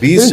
20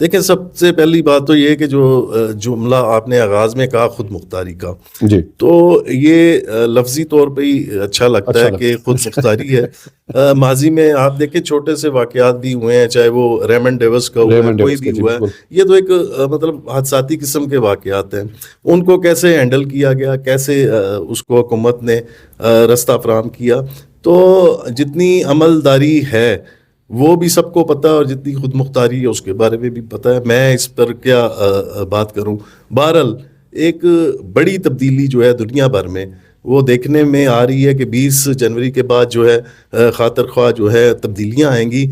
دیکھیں سب سے پہلی بات تو یہ ہے کہ جو جملہ آپ نے آغاز میں کہا خود مختاری کا، جی تو یہ لفظی طور پہ ہی اچھا لگتا ہے کہ خود مختاری ہے۔ ماضی میں آپ دیکھیں چھوٹے سے واقعات بھی ہوئے ہیں، چاہے وہ ریمنڈ ڈیوس کا ہوا ہے، کوئی بھی ہوا ہے، یہ تو ایک مطلب حادثاتی قسم کے واقعات ہیں، ان کو کیسے ہینڈل کیا گیا، کیسے اس کو حکومت نے رستہ فراہم کیا، تو جتنی عملداری ہے وہ بھی سب کو پتہ، اور جتنی خود مختاری ہے اس کے بارے میں بھی پتہ ہے، میں اس پر کیا بات کروں۔ بہرحال ایک بڑی تبدیلی جو ہے دنیا بھر میں وہ دیکھنے میں آ رہی ہے کہ 20 جنوری کے بعد جو ہے خاطر خواہ جو ہے تبدیلیاں آئیں گی،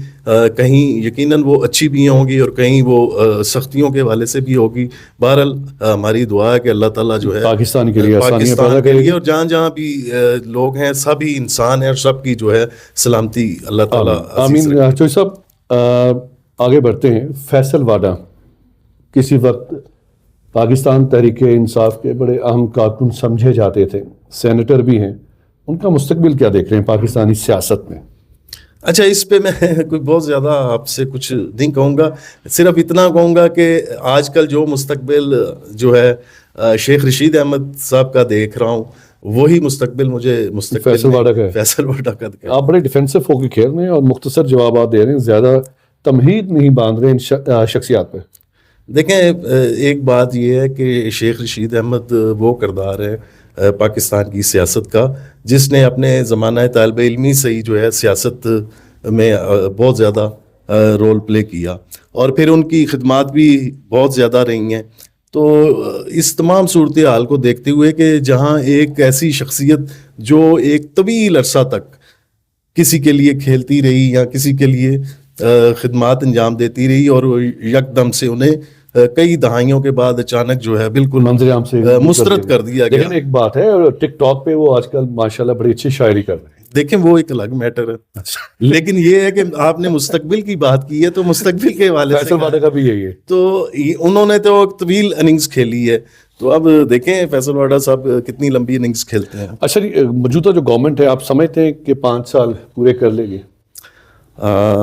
کہیں یقیناً وہ اچھی بھی ہوں گی اور کہیں وہ سختیوں کے حوالے سے بھی ہوگی۔ بہرحال ہماری دعا ہے کہ اللہ تعالیٰ جو ہے پاکستان کے لیے آسانیاں پیدا پاکستان کے کرے لیے گی، اور جہاں جہاں بھی لوگ ہیں سبھی انسان ہیں اور سب کی جو ہے سلامتی اللہ تعالیٰ عزیز آمین۔ رکھے۔ چوئی صاحب آگے بڑھتے ہیں۔ فیصل واڈا کسی وقت پاکستان تحریک انصاف کے بڑے اہم کارکن سمجھے جاتے تھے، سینیٹر بھی ہیں، ان کا مستقبل کیا دیکھ رہے ہیں پاکستانی سیاست میں؟ اچھا، اس پہ میں کوئی بہت زیادہ آپ سے کچھ نہیں کہوں گا، صرف اتنا کہوں گا کہ آج کل جو مستقبل جو ہے شیخ رشید احمد صاحب کا دیکھ رہا ہوں، وہی مستقبل مجھے فیصل واڈا کا ہے۔ فیصل واڈا کا دکھا۔ آپ بڑے ڈیفینسو ہو کے کھیل رہے ہیں اور مختصر جوابات دے رہے ہیں، زیادہ تمہید نہیں باندھ رہے ان شخصیات پہ۔ دیکھیں ایک بات یہ ہے کہ شیخ رشید احمد وہ کردار ہے پاکستان کی سیاست کا جس نے اپنے زمانہ طالب علمی سے ہی جو ہے سیاست میں بہت زیادہ رول پلے کیا، اور پھر ان کی خدمات بھی بہت زیادہ رہی ہیں۔ تو اس تمام صورتحال کو دیکھتے ہوئے کہ جہاں ایک ایسی شخصیت جو ایک طویل عرصہ تک کسی کے لیے کھیلتی رہی یا کسی کے لیے خدمات انجام دیتی رہی اور یکدم سے انہیں کئی دہائیوں کے بعد اچانک جو ہے بالکل منظر عام سے مسترد کر دیا گیا۔ لیکن ایک بات ہے، ٹک ٹاک پہ وہ آج کل ماشاءاللہ بڑی اچھی شاعری کر رہے ہیں۔ دیکھیں وہ ایک الگ میٹر ہے، لیکن یہ ہے کہ آپ نے مستقبل کی بات کی ہے تو مستقبل کے حوالے سے فیصل واڈا کا بھی یہی ہے، تو انہوں نے تو ایک طویل اننگز کھیلی ہے، تو اب دیکھیں فیصل واڈا صاحب کتنی لمبی اننگز کھیلتے ہیں۔ اچھا جی، موجودہ جو گورنمنٹ ہے آپ سمجھتے ہیں کہ 5 سال پورے کر لے گی؟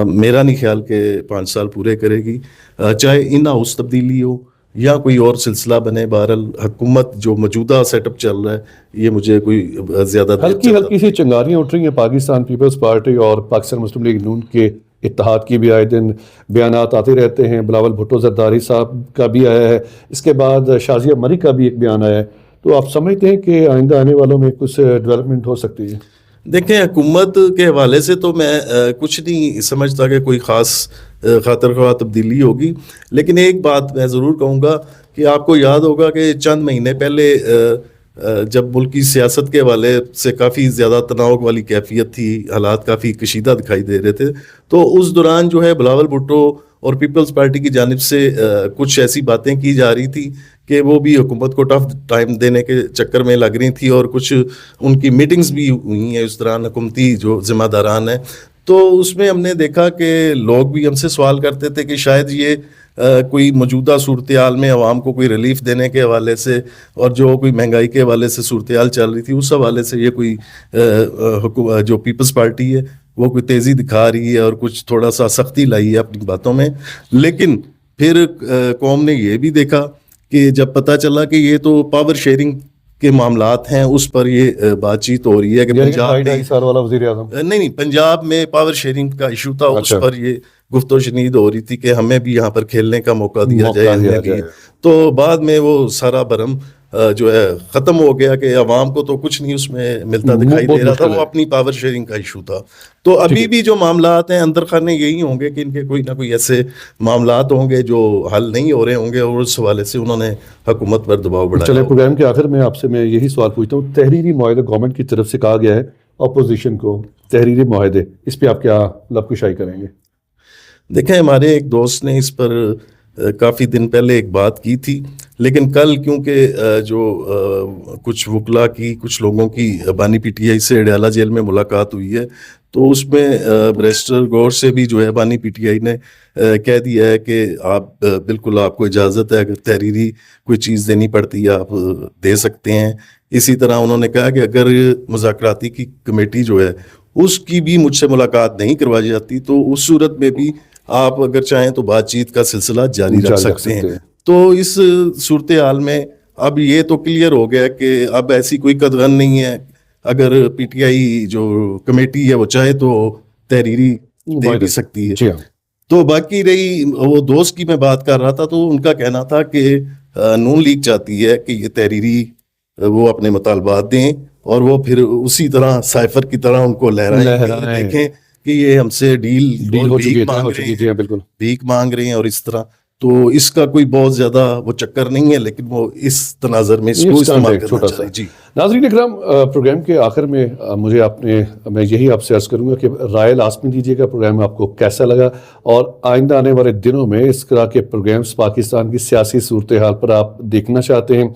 میرا نہیں خیال کہ 5 سال پورے کرے گی، چاہے ان ہاؤس تبدیلی ہو یا کوئی اور سلسلہ بنے۔ بہرحال حکومت جو موجودہ سیٹ اپ چل رہا ہے یہ مجھے کوئی زیادہ ہلکی سی چنگاریاں اٹھ رہی ہیں پاکستان پیپلز پارٹی اور پاکستان مسلم لیگ نون کے اتحاد کی بھی، آئے دن بیانات آتے رہتے ہیں۔ بلاول بھٹو زرداری صاحب کا بھی آیا ہے، اس کے بعد شازیہ مری کا بھی ایک بیان آیا ہے، تو آپ سمجھتے ہیں کہ آئندہ آنے والوں میں کچھ ڈیولپمنٹ ہو سکتی ہے؟ دیکھیں حکومت کے حوالے سے تو میں کچھ نہیں سمجھتا کہ کوئی خاص خاطر خواہ تبدیلی ہوگی، لیکن ایک بات میں ضرور کہوں گا کہ آپ کو یاد ہوگا کہ چند مہینے پہلے جب ملکی سیاست کے حوالے سے کافی زیادہ تناؤ والی کیفیت تھی، حالات کافی کشیدہ دکھائی دے رہے تھے، تو اس دوران جو ہے بلاول بھٹو اور پیپلز پارٹی کی جانب سے کچھ ایسی باتیں کی جا رہی تھی کہ وہ بھی حکومت کو ٹف ٹائم دینے کے چکر میں لگ رہی تھی، اور کچھ ان کی میٹنگز بھی ہوئی ہیں اس دوران حکومتی جو ذمہ داران ہیں۔ تو اس میں ہم نے دیکھا کہ لوگ بھی ہم سے سوال کرتے تھے کہ شاید یہ کوئی موجودہ صورتحال میں عوام کو کوئی ریلیف دینے کے حوالے سے اور جو کوئی مہنگائی کے حوالے سے صورتحال چل رہی تھی اس حوالے سے یہ کوئی جو پیپلز پارٹی ہے وہ کوئی تیزی دکھا رہی ہے اور کچھ تھوڑا سا سختی لائی ہے اپنی باتوں میں۔ لیکن پھر قوم نے یہ بھی دیکھا کہ جب پتہ چلا کہ یہ تو پاور شیئرنگ کے معاملات ہیں اس پر یہ بات چیت ہو رہی ہے کہ پنجاب میں 2.5 سال والا وزیر اعظم نہیں پنجاب میں پاور شیئرنگ کا ایشو تھا، اس پر یہ گفت و شنید ہو رہی تھی کہ ہمیں بھی یہاں پر کھیلنے کا موقع دیا جائے۔ تو بعد میں وہ سارا برہم جو ہے ختم ہو گیا کہ عوام کو تو کچھ نہیں اس میں ملتا دکھائی دے رہا تھا، وہ اپنی پاور شیئرنگ کا ایشو تھا۔ تو ابھی بھی جو معاملات ہیں اندر خانے یہی ہوں گے کہ ان کے کوئی نہ کوئی ایسے معاملات ہوں گے جو حل نہیں ہو رہے ہوں گے، اور اس حوالے سے انہوں نے حکومت پر دباؤ بڑھایا۔ چلے پروگرام کے آخر میں آپ سے میں یہی سوال پوچھتا ہوں، تحریری معاہدے گورنمنٹ کی طرف سے کہا گیا ہے اپوزیشن کو تحریری معاہدے، اس پہ آپ کیا لب کشائی کریں گے؟ دیکھیں ہمارے ایک دوست نے اس پر کافی دن پہلے ایک بات کی تھی، لیکن کل کیونکہ جو کچھ وکلا کی کچھ لوگوں کی بانی پی ٹی آئی سے اڈیالہ جیل میں ملاقات ہوئی ہے، تو اس میں بیرسٹر گور سے بھی جو ہے بانی پی ٹی آئی نے کہہ دیا ہے کہ آپ بالکل آپ کو اجازت ہے، اگر تحریری کوئی چیز دینی پڑتی ہے آپ دے سکتے ہیں۔ اسی طرح انہوں نے کہا کہ اگر مذاکراتی کی کمیٹی جو ہے اس کی بھی مجھ سے ملاقات نہیں کروائی جاتی تو اس صورت میں بھی آپ اگر چاہیں تو بات چیت کا سلسلہ جاری رکھ سکتے ہیں. تو اس صورتحال میں اب یہ تو کلیئر ہو گیا کہ اب ایسی کوئی قدغن نہیں ہے. اگر پی ٹی آئی جو کمیٹی ہے وہ چاہے تو تحریری دے بھی سکتی ہے. تو باقی رہی وہ دوست کی میں بات کر رہا تھا تو ان کا کہنا تھا کہ نون لیگ چاہتی ہے کہ یہ تحریری وہ اپنے مطالبات دیں اور وہ پھر اسی طرح سائفر کی طرح ان کو لہرائیں دیکھیں کہ یہ ہم سے ڈیل بھیک مانگ رہے ہیں اور اس طرح. تو اس کا کوئی بہت زیادہ وہ چکر نہیں ہے لیکن وہ اس تناظر میں اس کو استعمال کرنا چاہیے. جی ناظرین اکرام، پروگرام کے آخر میں میں یہی آپ سے عرض کروں گا کہ رائے لازمی دیجیے گا پروگرام آپ کو کیسا لگا، اور آئندہ آنے والے دنوں میں اس طرح کے پروگرامز پاکستان کی سیاسی صورتحال پر آپ دیکھنا چاہتے ہیں،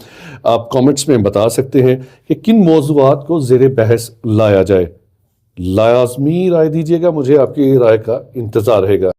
آپ کامنٹس میں بتا سکتے ہیں کہ کن موضوعات کو زیر بحث لایا جائے. لازمی رائے دیجیے گا، مجھے آپ کی رائے کا انتظار رہے گا.